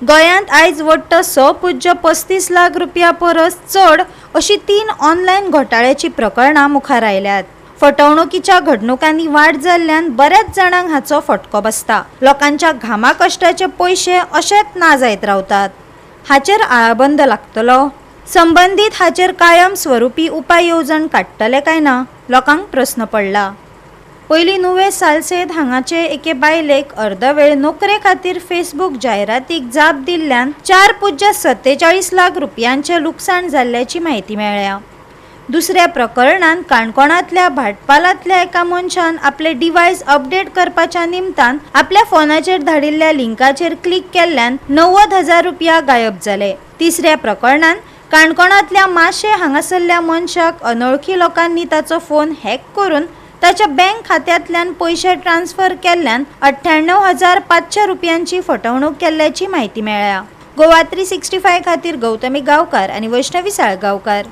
गोंयांत आयज वट्ट 6.35 लाख रुपया परस चड अशी 3 ऑनलायन घोटाळ्याची प्रकरणां मुखार आयल्यात। फटवणुकीच्या घडणुकांनी वाड जाल्ल्यान बऱ्याच जाणांक हाचो फटको बसता। लोकांच्या घामा कश्टाचे पैसे अशेच ना जायत रावतात। हाचेर आळाबंद लागतलो? संबंधीत हाचेर कायम स्वरुपी उपाय येवजण काडटले काय ना, लोकांक प्रस्न पडला। पयली नुवे सालसेत हांगाचे एके बायलेक अर्धवेळ नोकरे खातीर फेसबुक जायरातीक जाप दिल्ल्यान 4.47 लाख रुपयांचे लुकसाण जाल्ल्याची म्हायती मेळ्ळ्या। दुसऱ्या प्रकरणात काणकोणांतल्या भाटपालांतल्या एका मनशान आपले डिव्हाइस अपडेट करपाच्या निमतान आपल्या फोनाचेर धाडिल्ल्या लिंकाचेर क्लिक केल्ल्यान 90,000 रुपया गायब जाले। तिसऱ्या प्रकरणात काणकोणांतल्या माशे हांगासरल्या मनशाक अनवळखी लोकांनी ताचो फोन हॅक करून ताच्या बँक खात्यांतल्यान पैसे ट्रान्स्फर केल्ल्यान 98,500 रुपयांची फटवणूक केल्ल्याची म्हायती मेळ्ळ्या। गोवा 365 खातीर गौतमी गांवकार आनी वैष्णवी साळगांवकार।